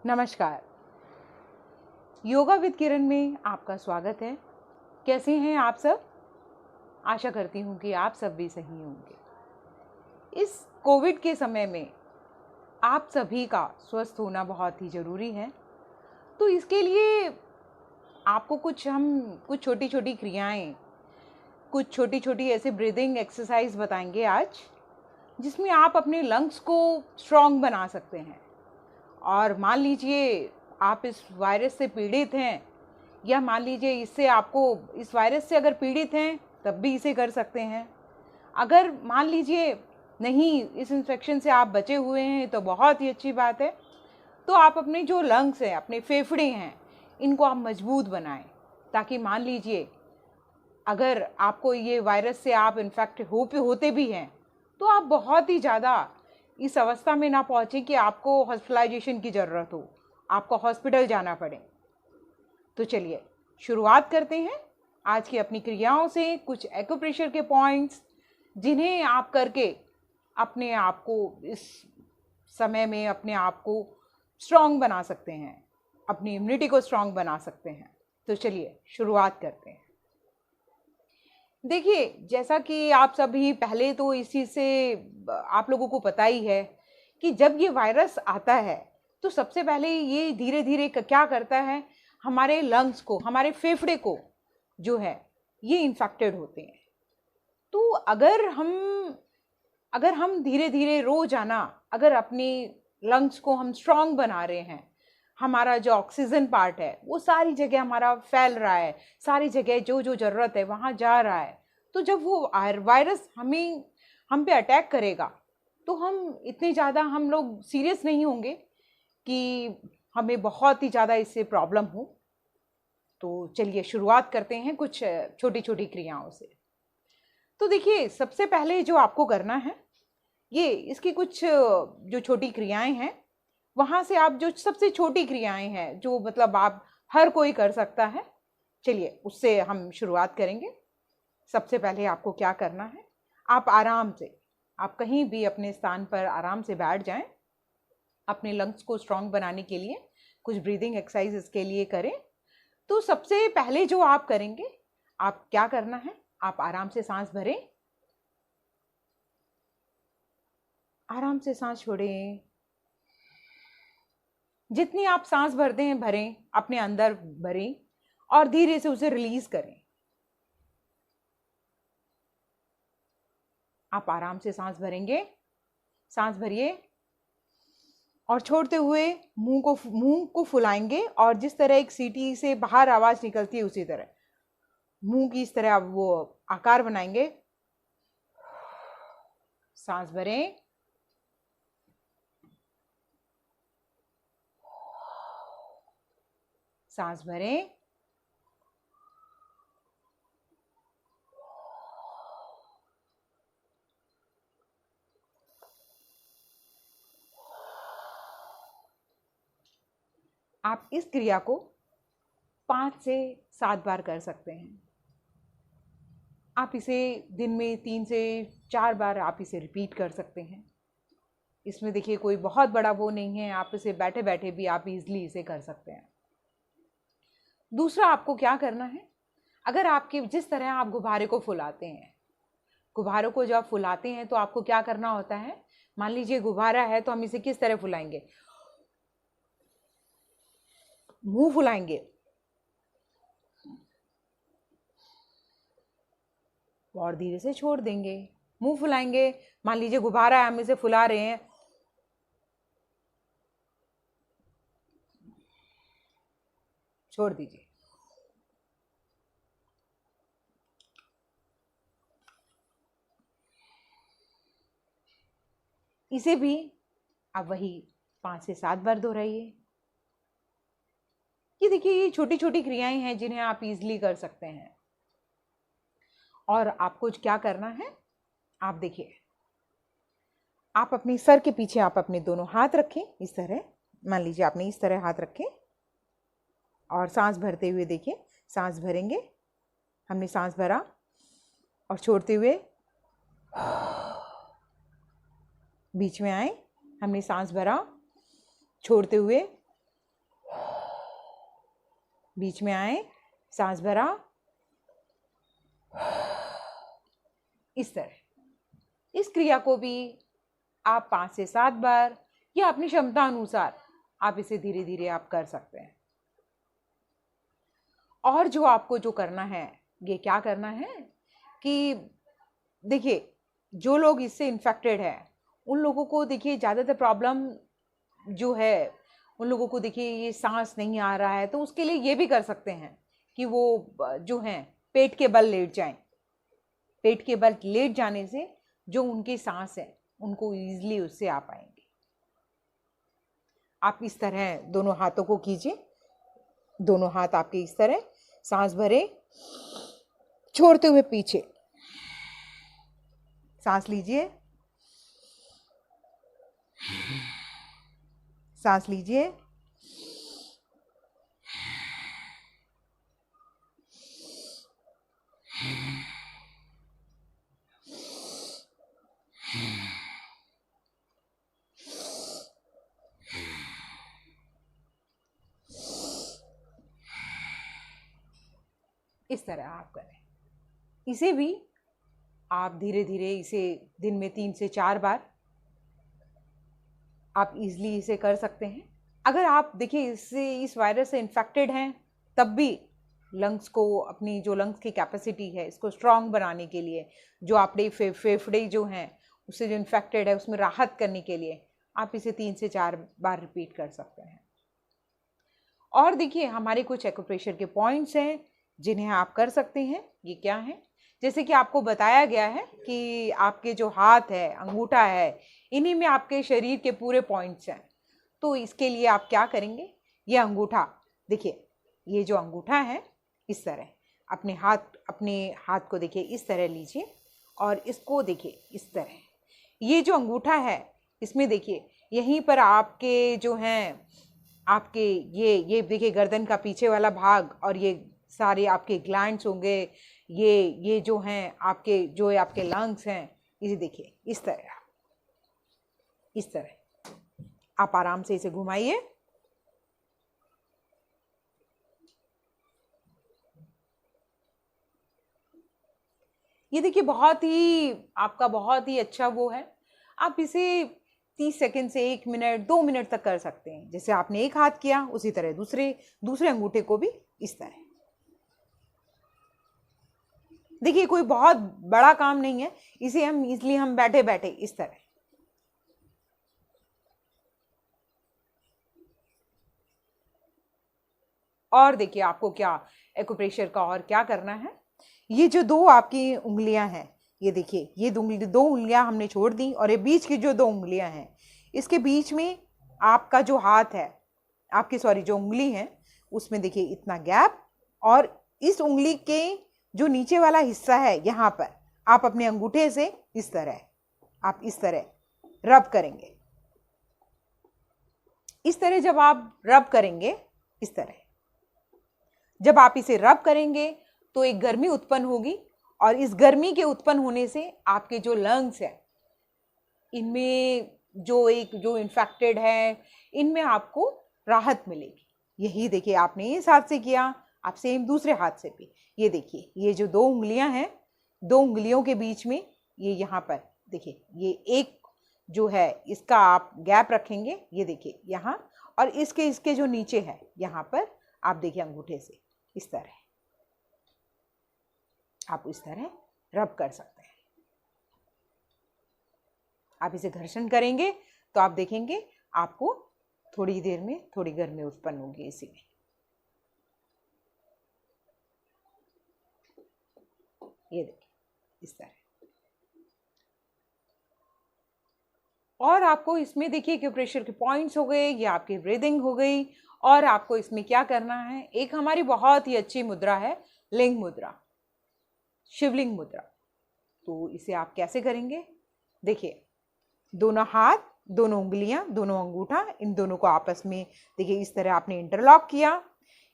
नमस्कार। Yoga with किरण में आपका स्वागत है। कैसे हैं आप सब? आशा करती हूँ कि आप सब भी सही होंगे। इस कोविड के समय में आप सभी का स्वस्थ होना बहुत ही ज़रूरी है। तो इसके लिए आपको कुछ छोटी छोटी क्रियाएं, कुछ छोटी छोटी ऐसे ब्रीदिंग एक्सरसाइज बताएंगे आज, जिसमें आप अपने लंग्स को स्ट्रॉन्ग बना सकते हैं। और मान लीजिए आप इस वायरस से पीड़ित हैं, या मान लीजिए इससे आपको इस वायरस से अगर पीड़ित हैं तब भी इसे कर सकते हैं। अगर मान लीजिए नहीं, इस इन्फेक्शन से आप बचे हुए हैं तो बहुत ही अच्छी बात है। तो आप अपने जो लंग्स हैं, अपने फेफड़े हैं, इनको आप मजबूत बनाएं, ताकि मान लीजिए अगर आपको ये वायरस से आप इन्फेक्ट होते भी हैं तो आप बहुत ही ज़्यादा इस अवस्था में ना पहुँचे कि आपको हॉस्पिटलाइजेशन की ज़रूरत हो, आपको हॉस्पिटल जाना पड़े। तो चलिए शुरुआत करते हैं आज की अपनी क्रियाओं से। कुछ एक्यूप्रेशर के पॉइंट्स जिन्हें आप करके अपने आप को इस समय में अपने आप को स्ट्रॉन्ग बना सकते हैं, अपनी इम्यूनिटी को स्ट्रॉन्ग बना सकते हैं। तो चलिए शुरुआत करते हैं। देखिए, जैसा कि आप सभी पहले तो इस चीज़ से आप लोगों को पता ही है कि जब ये वायरस आता है तो सबसे पहले ये धीरे धीरे क्या करता है, हमारे लंग्स को, हमारे फेफड़े को जो है ये इन्फेक्टेड होते हैं। तो अगर हम धीरे धीरे रोजाना अगर अपनी लंग्स को हम स्ट्रांग बना रहे हैं, हमारा जो ऑक्सीजन पार्ट है वो सारी जगह हमारा फैल रहा है, सारी जगह जो जो ज़रूरत है वहाँ जा रहा है, तो जब वो वायरस हम पे अटैक करेगा तो हम इतने ज़्यादा हम लोग सीरियस नहीं होंगे कि हमें बहुत ही ज़्यादा इससे प्रॉब्लम हो। तो चलिए शुरुआत करते हैं कुछ छोटी छोटी क्रियाओं से। तो देखिए, सबसे पहले जो आपको करना है, ये इसकी कुछ जो छोटी क्रियाएं हैं, वहाँ से आप जो सबसे छोटी क्रियाएं हैं जो मतलब आप हर कोई कर सकता है, चलिए उससे हम शुरुआत करेंगे। सबसे पहले आपको क्या करना है, आप आराम से, आप कहीं भी अपने स्थान पर आराम से बैठ जाएं। अपने लंग्स को स्ट्रॉन्ग बनाने के लिए कुछ ब्रीदिंग एक्सरसाइज इसके लिए करें। तो सबसे पहले जो आप करेंगे, आप क्या करना है, आप आराम से सांस भरें, आराम से सांस छोड़ें। जितनी आप सांस भरते हैं भरें, अपने अंदर भरें और धीरे से उसे रिलीज करें। आप आराम से सांस भरेंगे, सांस भरिए और छोड़ते हुए मुंह को फुलाएंगे, और जिस तरह एक सीटी से बाहर आवाज निकलती है उसी तरह मुंह की इस तरह आप वो आकार बनाएंगे। सांस भरें, सांस भरें, आप इस क्रिया को 5 से 7 बार कर सकते हैं। आप इसे दिन में 3 से 4 बार आप इसे रिपीट कर सकते हैं। इसमें देखिए कोई बहुत बड़ा वो नहीं है, आप इसे बैठे बैठे भी आप इजीली इसे कर सकते हैं। दूसरा आपको क्या करना है, अगर आपके जिस तरह आप गुब्बारे को फुलाते हैं, गुब्बारों को जब आप फुलाते हैं तो आपको क्या करना होता है, मान लीजिए गुब्बारा है तो हम इसे किस तरह फुलाएंगे, मुंह फुलाएंगे और धीरे से छोड़ देंगे। मुंह फुलाएंगे, मान लीजिए गुब्बारा है, हम इसे फुला रहे हैं, छोड़ दीजिए। इसे भी आप वही 5 से 7 बार दोहराइए। ये देखिए, ये छोटी छोटी क्रियाएं हैं जिन्हें आप इजीली कर सकते हैं। और आपको क्या करना है, आप देखिए, आप अपने सर के पीछे आप अपने दोनों हाथ रखें इस तरह, मान लीजिए आपने इस तरह हाथ रखे और सांस भरते हुए देखिए, सांस भरेंगे, हमने सांस भरा और छोड़ते हुए बीच में आए, हमने सांस भरा, छोड़ते हुए बीच में आए, सांस भरा, इस तरह। इस क्रिया को भी आप 5 से 7 बार या अपनी क्षमता अनुसार आप इसे धीरे धीरे आप कर सकते हैं। और जो आपको जो करना है, ये क्या करना है कि देखिए, जो लोग इससे इन्फेक्टेड है उन लोगों को देखिए ज़्यादातर प्रॉब्लम जो है, उन लोगों को देखिए ये सांस नहीं आ रहा है, तो उसके लिए ये भी कर सकते हैं कि वो जो हैं पेट के बल लेट जाएं। पेट के बल लेट जाने से जो उनकी सांस है उनको ईजिली उससे आ पाएंगे। आप इस तरह दोनों हाथों को कीजिए, दोनों हाथ आपके इस तरह, सांस भरे, छोड़ते हुए पीछे, सांस लीजिए, सांस लीजिए, इस तरह आप करें। इसे भी आप धीरे धीरे इसे दिन में 3 से 4 बार आप इजीली इसे कर सकते हैं। अगर आप देखिए इससे, इस वायरस से इन्फेक्टेड हैं, तब भी लंग्स को, अपनी जो लंग्स की कैपेसिटी है इसको स्ट्रांग बनाने के लिए, जो आपके फेफड़े जो हैं उससे जो इन्फेक्टेड है उसमें राहत करने के लिए आप इसे 3 से 4 बार रिपीट कर सकते हैं। और देखिए हमारे कुछ एक्यूप्रेशर के पॉइंट्स हैं जिन्हें आप कर सकते हैं। ये क्या है? जैसे कि आपको बताया गया है कि आपके जो हाथ है, अंगूठा है, इन्हीं में आपके शरीर के पूरे पॉइंट्स हैं। तो इसके लिए आप क्या करेंगे? ये अंगूठा देखिए, ये जो अंगूठा है इस तरह अपने हाथ को देखिए इस तरह लीजिए और इसको देखिए इस तरह। ये जो अंगूठा है इसमें देखिए यहीं पर आपके जो हैं, आपके ये देखिए गर्दन का पीछे वाला भाग और ये सारे आपके ग्लैंड्स होंगे, ये जो हैं आपके लंग्स हैं, इसे देखिए इस तरह आप आराम से इसे घुमाइए। ये देखिए बहुत ही अच्छा वो है। आप इसे 30 सेकंड से 1 मिनट 2 मिनट तक कर सकते हैं। जैसे आपने एक हाथ किया उसी तरह दूसरे अंगूठे को भी इस तरह। देखिए कोई बहुत बड़ा काम नहीं है, इसे हम इसलिए हम बैठे बैठे इस तरह। और देखिए आपको क्या एक्यूप्रेशर का और क्या करना है। ये जो 2 आपकी उंगलियां हैं, ये देखिए ये 2 उंगलियां हमने छोड़ दी और ये बीच की जो 2 उंगलियां हैं, इसके बीच में आपका जो हाथ है, जो उंगली है उसमें देखिए इतना गैप, और इस उंगली के जो नीचे वाला हिस्सा है यहाँ पर आप अपने अंगूठे से इस तरह रब करेंगे। इस तरह जब आप रब करेंगे, इस तरह जब आप इसे रब करेंगे तो एक गर्मी उत्पन्न होगी, और इस गर्मी के उत्पन्न होने से आपके जो लंग्स हैं इनमें जो इन्फेक्टेड है इनमें आपको राहत मिलेगी। यही देखिए आपने इस हाथ से किया, आप सेम दूसरे हाथ से भी ये देखिए, ये जो 2 उंगलियां हैं, 2 उंगलियों के बीच में ये यहाँ पर देखिए, ये एक जो है इसका आप गैप रखेंगे, ये देखिए यहाँ, और इसके जो नीचे है यहाँ पर आप देखिए अंगूठे से इस तरह आप इस तरह रब कर सकते हैं। आप इसे घर्षण करेंगे तो आप देखेंगे आपको थोड़ी देर में थोड़ी गर्मी उत्पन्न होगी इसी में। ये देखिए इस तरह। और आपको इसमें देखिए एक्यूप्रेशर के पॉइंट्स हो गए, ये आपकी ब्रीदिंग हो गई। और आपको इसमें क्या करना है, एक हमारी बहुत ही अच्छी मुद्रा है लिंग मुद्रा, शिवलिंग मुद्रा। तो इसे आप कैसे करेंगे? देखिए दोनों हाथ, दोनों उंगलियां, दोनों अंगूठा, इन दोनों को आपस में देखिए इस तरह आपने इंटरलॉक किया।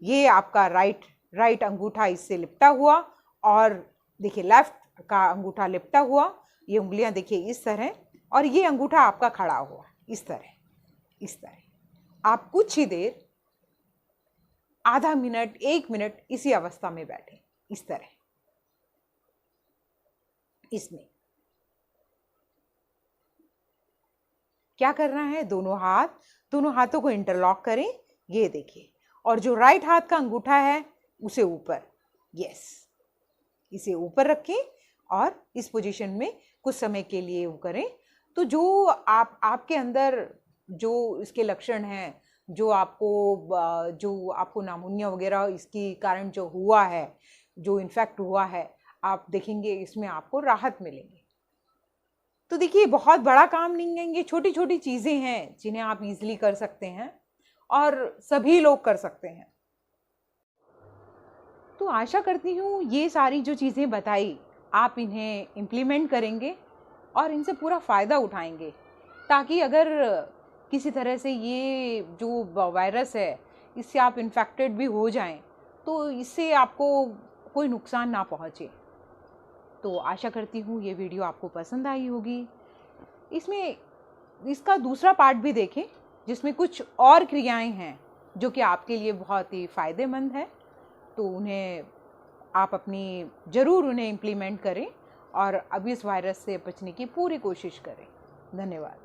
ये आपका राइट अंगूठा इससे लिपटा हुआ, और देखिए लेफ्ट का अंगूठा लिपटा हुआ। ये उंगलियां देखिए इस तरह, और ये अंगूठा आपका खड़ा हुआ इस तरह। आप कुछ ही देर आधा मिनट 1 मिनट इसी अवस्था में बैठें, इस तरह। इसमें क्या करना है, दोनों हाथों को इंटरलॉक करें, ये देखिए, और जो राइट हाथ का अंगूठा है उसे ऊपर, यस, इसे ऊपर रखें और इस पोजीशन में कुछ समय के लिए वो करें। तो जो आपके अंदर जो इसके लक्षण हैं, जो आपको नामुनिया वगैरह इसके कारण जो हुआ है, जो इन्फेक्ट हुआ है, आप देखेंगे इसमें आपको राहत मिलेगी। तो देखिए, बहुत बड़ा काम नहीं है, ये छोटी छोटी चीज़ें हैं जिन्हें आप इजीली कर सकते हैं और सभी लोग कर सकते हैं। तो आशा करती हूँ ये सारी जो चीज़ें बताई आप इन्हें इम्प्लीमेंट करेंगे और इनसे पूरा फ़ायदा उठाएंगे, ताकि अगर किसी तरह से ये जो वायरस है इससे आप इन्फेक्टेड भी हो जाएं तो इससे आपको कोई नुकसान ना पहुँचे। तो आशा करती हूँ ये वीडियो आपको पसंद आई होगी। इसमें इसका दूसरा पार्ट भी देखें जिसमें कुछ और क्रियाएं हैं जो कि आपके लिए बहुत ही फ़ायदेमंद है। तो आप ज़रूर उन्हें इम्प्लीमेंट करें और अब इस वायरस से बचने की पूरी कोशिश करें। धन्यवाद।